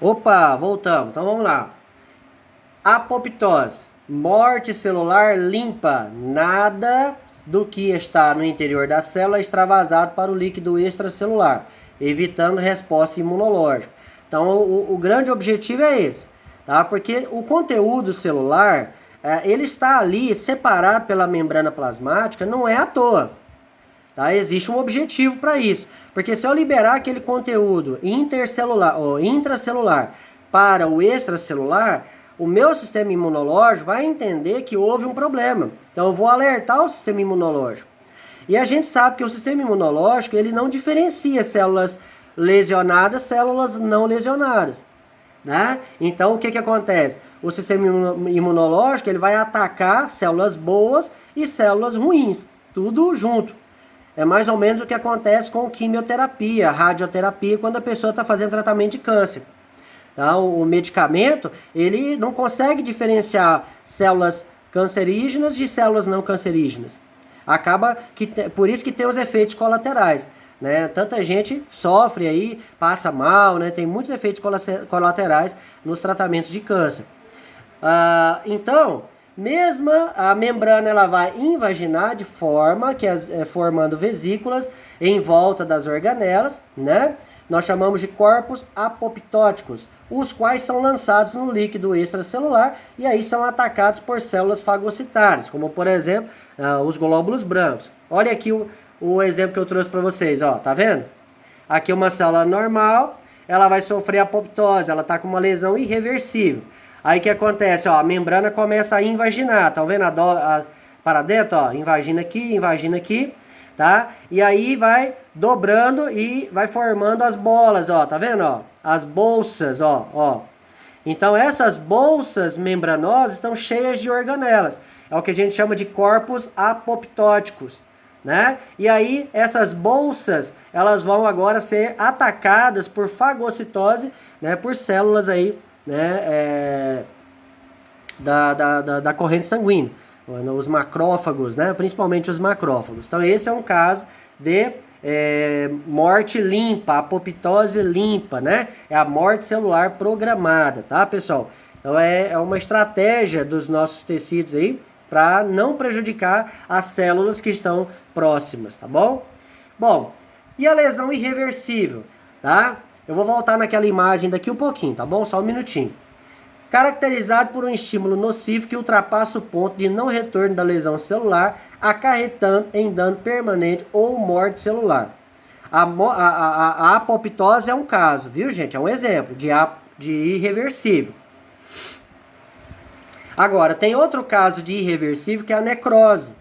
Opa, voltamos. Então vamos lá. Apoptose, morte celular limpa. Nada do que está no interior da célula é extravasado para o líquido extracelular, evitando resposta imunológica. Então o grande objetivo é esse, tá? Porque o conteúdo celular, ele está ali separado pela membrana plasmática, não é à toa. Tá? Existe um objetivo para isso. Porque se eu liberar aquele conteúdo intercelular ou intracelular para o extracelular, o meu sistema imunológico vai entender que houve um problema. Então eu vou alertar o sistema imunológico. E a gente sabe que o sistema imunológico, ele não diferencia células lesionadas, células não lesionadas. Né? Então o que acontece? O sistema imunológico, ele vai atacar células boas e células ruins, tudo junto. É mais ou menos o que acontece com quimioterapia, radioterapia, quando a pessoa está fazendo tratamento de câncer. Tá? O medicamento, ele não consegue diferenciar células cancerígenas de células não cancerígenas. Acaba que por isso que tem os efeitos colaterais. Né? Tanta gente sofre aí, passa mal, né? Tem muitos efeitos colaterais nos tratamentos de câncer. Então, mesmo a membrana ela vai invaginar de forma que formando vesículas em volta das organelas, né? Nós chamamos de corpos apoptóticos, os quais são lançados no líquido extracelular e aí são atacados por células fagocitárias, como por exemplo os glóbulos brancos. Olha aqui o exemplo que eu trouxe para vocês, ó, tá vendo? Aqui uma célula normal, ela vai sofrer apoptose, ela está com uma lesão irreversível. Aí o que acontece? Ó, a membrana começa a invaginar, tá vendo? Para dentro, ó, invagina aqui, tá? E aí vai dobrando e vai formando as bolas, ó, tá vendo? Ó? As bolsas, ó. Então essas bolsas membranosas estão cheias de organelas. É o que a gente chama de corpos apoptóticos, né? E aí essas bolsas, elas vão agora ser atacadas por fagocitose, né? Por células aí, né, da corrente sanguínea, os macrófagos, né, principalmente os macrófagos. Então esse é um caso de morte limpa, apoptose limpa, né, é a morte celular programada, tá, pessoal? Então é uma estratégia dos nossos tecidos aí para não prejudicar as células que estão próximas, tá bom? Bom, e a lesão irreversível, tá? Eu vou voltar naquela imagem daqui um pouquinho, tá bom? Só um minutinho. Caracterizado por um estímulo nocivo que ultrapassa o ponto de não retorno da lesão celular, acarretando em dano permanente ou morte celular. A apoptose é um caso, viu, gente? É um exemplo de irreversível. Agora, tem outro caso de irreversível que é a necrose.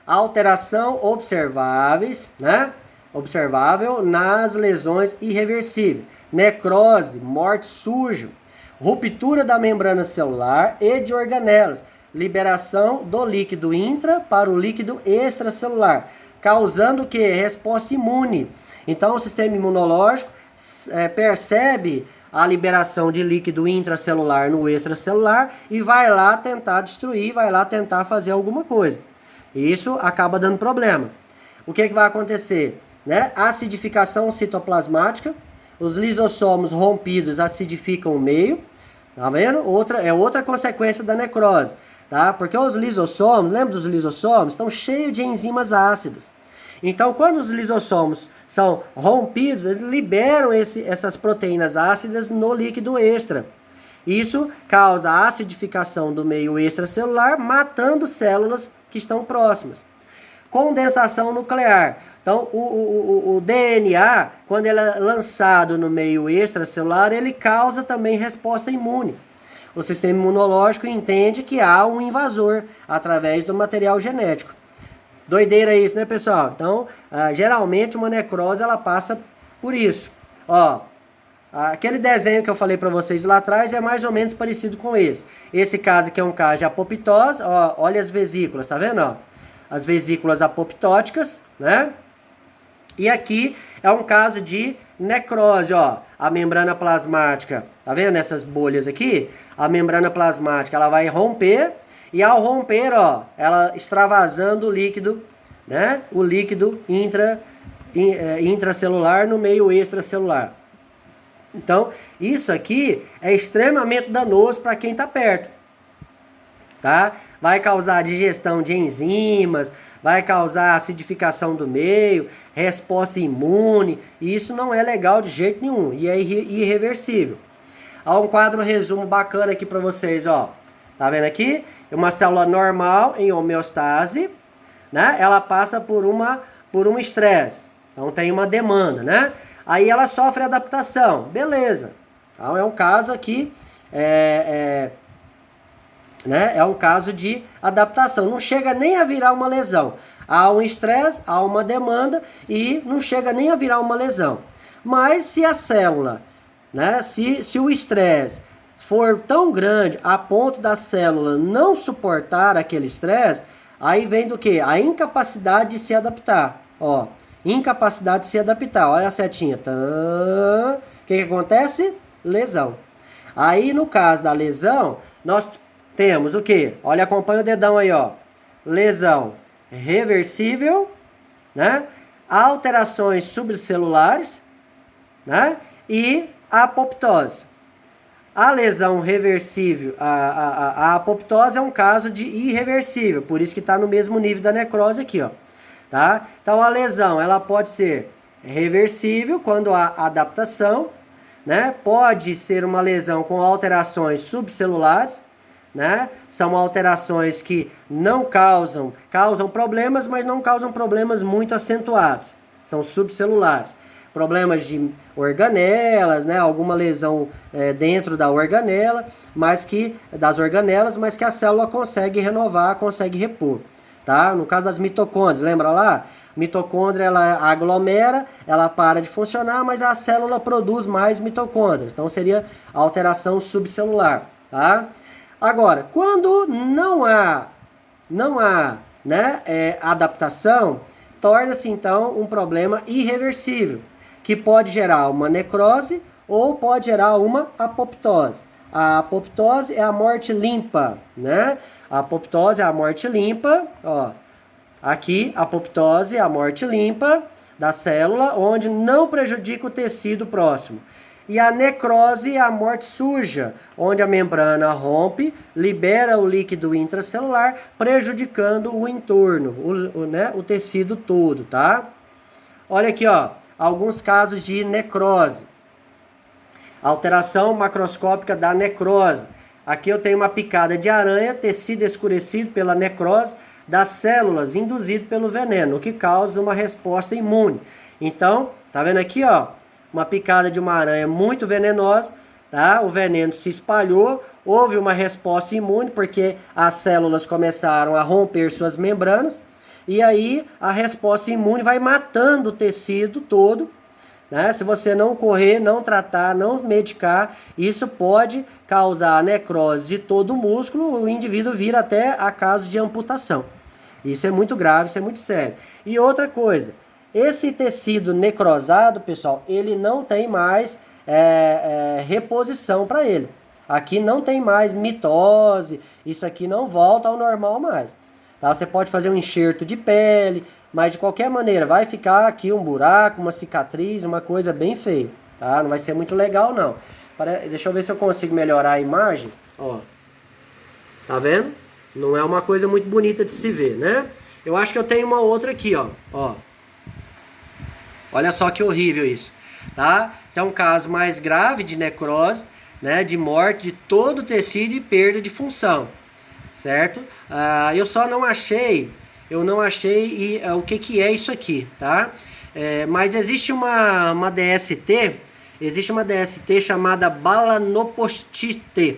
A alteração observável nas lesões irreversíveis. Necrose, morte súrgica, ruptura da membrana celular e de organelas, liberação do líquido intra para o líquido extracelular, causando o que? Resposta imune. Então o sistema imunológico percebe a liberação de líquido intracelular no extracelular e vai lá tentar destruir, vai lá tentar fazer alguma coisa. Isso acaba dando problema. O que vai acontecer? Né? Acidificação citoplasmática, os lisossomos rompidos acidificam o meio, tá vendo? Outra consequência da necrose, tá? Porque os lisossomos, lembra dos lisossomos? Estão cheios de enzimas ácidas. Então, quando os lisossomos são rompidos, eles liberam essas proteínas ácidas no líquido extra. Isso causa a acidificação do meio extracelular, matando células que estão próximas. Condensação nuclear. Então, o DNA, quando ele é lançado no meio extracelular, ele causa também resposta imune. O sistema imunológico entende que há um invasor através do material genético. Doideira isso, né, pessoal? Então, geralmente uma necrose, ela passa por isso. Ó, aquele desenho que eu falei para vocês lá atrás é mais ou menos parecido com esse. Esse caso aqui é um caso de apoptose. Ó, olha as vesículas, tá vendo? Ó? As vesículas apoptóticas, né? E aqui é um caso de necrose, ó. A membrana plasmática, tá vendo essas bolhas aqui? A membrana plasmática, ela vai romper e ao romper, ó, ela extravasando o líquido, né? O líquido intracelular no meio extracelular. Então, isso aqui é extremamente danoso para quem está perto, tá? Vai causar digestão de enzimas, vai causar acidificação do meio, resposta imune, e isso não é legal de jeito nenhum, e é irreversível. Há um quadro resumo bacana aqui para vocês, ó. Tá vendo aqui? Uma célula normal em homeostase, né? Ela passa por um estresse. Então tem uma demanda, né? Aí ela sofre adaptação. Beleza. Então é um caso aqui, né? É um caso de adaptação. Não chega nem a virar uma lesão. Há um estresse, há uma demanda e não chega nem a virar uma lesão. Mas se a célula, né? Se o estresse for tão grande a ponto da célula não suportar aquele estresse, aí vem do que? A incapacidade de se adaptar. Ó, incapacidade de se adaptar. Olha a setinha. O que acontece? Lesão. Aí no caso da lesão, nós temos o que? Olha, acompanha o dedão aí, ó. Lesão reversível, né? Alterações subcelulares, né? E apoptose. A lesão reversível, a apoptose é um caso de irreversível, por isso que está no mesmo nível da necrose aqui, ó. Tá? Então a lesão ela pode ser reversível quando há adaptação, né? Pode ser uma lesão com alterações subcelulares, né? São alterações que não causam problemas, mas não causam problemas muito acentuados. São subcelulares. Problemas de organelas, né? Alguma lesão dentro da organela, das organelas, mas que a célula consegue renovar, consegue repor. Tá? No caso das mitocôndrias, lembra lá? Mitocôndria ela aglomera, ela para de funcionar, mas a célula produz mais mitocôndrias. Então seria alteração subcelular, tá? Agora, quando não há né, adaptação, torna-se então um problema irreversível, que pode gerar uma necrose ou pode gerar uma apoptose. A apoptose é a morte limpa, né? A apoptose é a morte limpa, ó. Aqui, a apoptose é a morte limpa da célula, onde não prejudica o tecido próximo. E a necrose é a morte suja, onde a membrana rompe, libera o líquido intracelular, prejudicando o entorno, né, o tecido todo, tá? Olha aqui, ó, alguns casos de necrose. Alteração macroscópica da necrose. Aqui eu tenho uma picada de aranha, tecido escurecido pela necrose das células, induzido pelo veneno, o que causa uma resposta imune. Então, tá vendo aqui, ó? Uma picada de uma aranha muito venenosa, tá? O veneno se espalhou, houve uma resposta imune, porque as células começaram a romper suas membranas, e aí a resposta imune vai matando o tecido todo, né? Se você não correr, não tratar, não medicar, isso pode causar a necrose de todo o músculo, o indivíduo vira até a caso de amputação. Isso é muito grave, isso é muito sério. E outra coisa, esse tecido necrosado, pessoal, ele não tem mais reposição para ele. Aqui não tem mais mitose, isso aqui não volta ao normal mais. Tá? Você pode fazer um enxerto de pele, mas de qualquer maneira vai ficar aqui um buraco, uma cicatriz, uma coisa bem feia. Tá? Não vai ser muito legal não. Deixa eu ver se eu consigo melhorar a imagem. Ó. Tá vendo? Não é uma coisa muito bonita de se ver, né? Eu acho que eu tenho uma outra aqui, ó. Ó. Olha só que horrível isso, tá? Esse é um caso mais grave de necrose, né? De morte de todo o tecido e perda de função, certo? Eu só não achei, o que é isso aqui, tá? Mas existe uma DST, chamada balanopostite.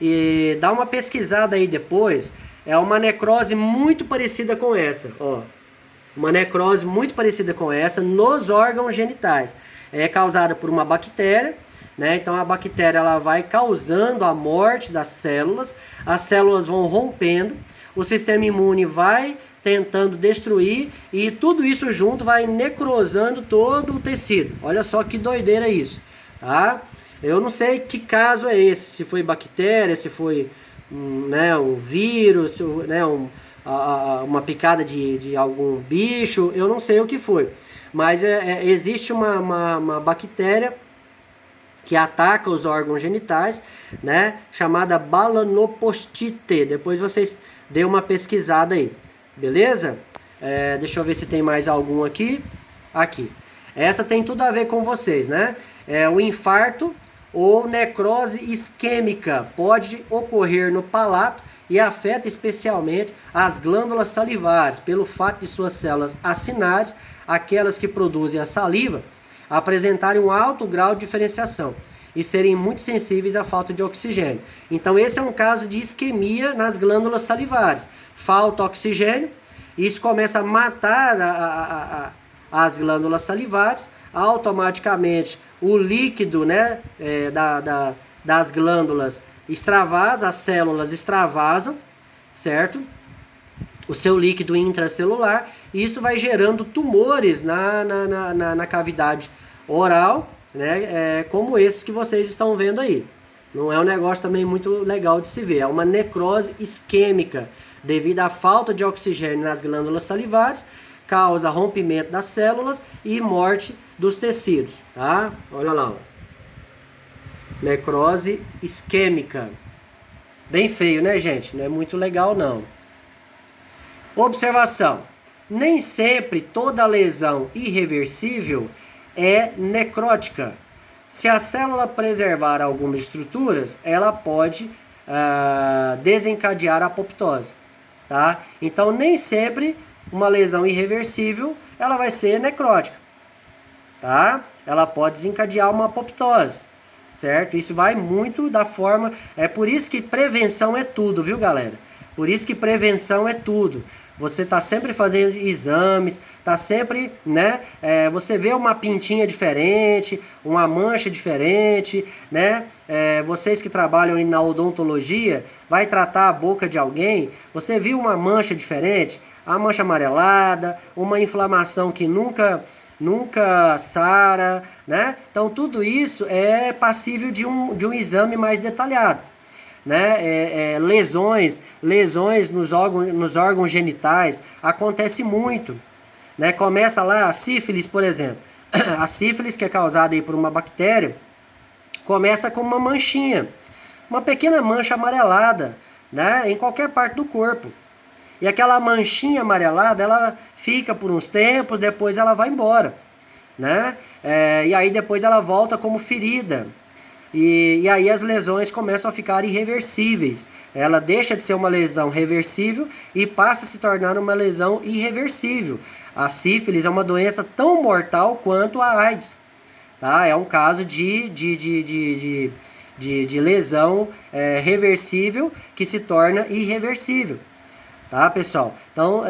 E dá uma pesquisada aí depois, é uma necrose muito parecida com essa, ó. Uma necrose muito parecida com essa nos órgãos genitais. É causada por uma bactéria, né? Então a bactéria ela vai causando a morte das células, as células vão rompendo, o sistema imune vai tentando destruir e tudo isso junto vai necrosando todo o tecido. Olha só que doideira isso, tá? Eu não sei que caso é esse, se foi bactéria, se foi um vírus, né, uma picada de algum bicho, eu não sei o que foi. Mas existe uma bactéria que ataca os órgãos genitais, né, chamada balanopostite. Depois vocês dêem uma pesquisada aí, beleza? Deixa eu ver se tem mais algum aqui. Aqui. Essa tem tudo a ver com vocês, né? O infarto ou necrose isquêmica pode ocorrer no palato e afeta especialmente as glândulas salivares, pelo fato de suas células acinares, aquelas que produzem a saliva, apresentarem um alto grau de diferenciação e serem muito sensíveis à falta de oxigênio. Então esse é um caso de isquemia nas glândulas salivares. Falta oxigênio, isso começa a matar as glândulas salivares, automaticamente o líquido, né, das glândulas extravasa, as células extravasam, certo? O seu líquido intracelular, e isso vai gerando tumores na cavidade oral, né? Como esses que vocês estão vendo aí. Não é um negócio também muito legal de se ver. É uma necrose isquêmica, devido à falta de oxigênio nas glândulas salivares, causa rompimento das células e morte dos tecidos, tá? Olha lá, ó. Necrose isquêmica. Bem feio, né, gente? Não é muito legal, não. Observação: nem sempre toda lesão irreversível é necrótica. Se a célula preservar algumas estruturas, ela pode desencadear a apoptose, tá? Então, nem sempre uma lesão irreversível ela vai ser necrótica, tá? Ela pode desencadear uma apoptose, certo? Isso vai muito da forma... É por isso que prevenção é tudo, viu, galera? Por isso que prevenção é tudo. Você tá sempre fazendo exames, tá sempre, né? Você vê uma pintinha diferente, uma mancha diferente, né? Vocês que trabalham na odontologia, vai tratar a boca de alguém, você viu uma mancha diferente, a mancha amarelada, uma inflamação que nunca sara, né? Então tudo isso é passível de um exame mais detalhado. Né? Lesões nos órgãos genitais acontece muito, né? Começa lá a sífilis, por exemplo. A sífilis, que é causada aí por uma bactéria, começa com uma manchinha, uma pequena mancha amarelada, né? Em qualquer parte do corpo. E aquela manchinha amarelada, ela fica por uns tempos, depois ela vai embora, né? E aí depois ela volta como ferida. E aí as lesões começam a ficar irreversíveis. Ela deixa de ser uma lesão reversível e passa a se tornar uma lesão irreversível. A sífilis é uma doença tão mortal quanto a AIDS, tá? É um caso de lesão reversível que se torna irreversível, tá, pessoal? Então,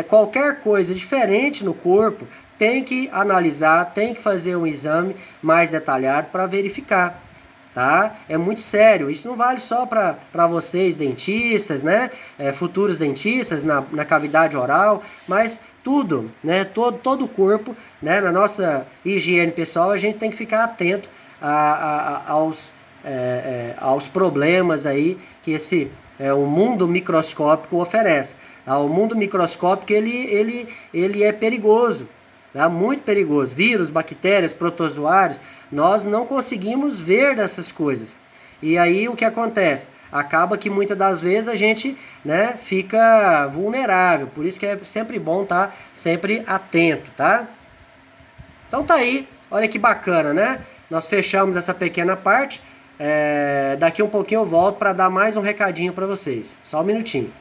qualquer coisa diferente no corpo tem que analisar, tem que fazer um exame mais detalhado para verificar. Tá? É muito sério. Isso não vale só para vocês, dentistas, né? Futuros dentistas na cavidade oral, mas tudo, né? Todo o corpo, né? Na nossa higiene pessoal, a gente tem que ficar atento aos problemas aí que o mundo microscópico oferece. O mundo microscópico ele é perigoso, tá? Muito perigoso. Vírus, bactérias, protozoários, nós não conseguimos ver dessas coisas. E aí o que acontece? Acaba que muitas das vezes a gente, né, fica vulnerável. Por isso que é sempre bom estar sempre atento, tá? Então tá aí. Olha que bacana, né? Nós fechamos essa pequena parte. Daqui um pouquinho eu volto para dar mais um recadinho para vocês. Só um minutinho.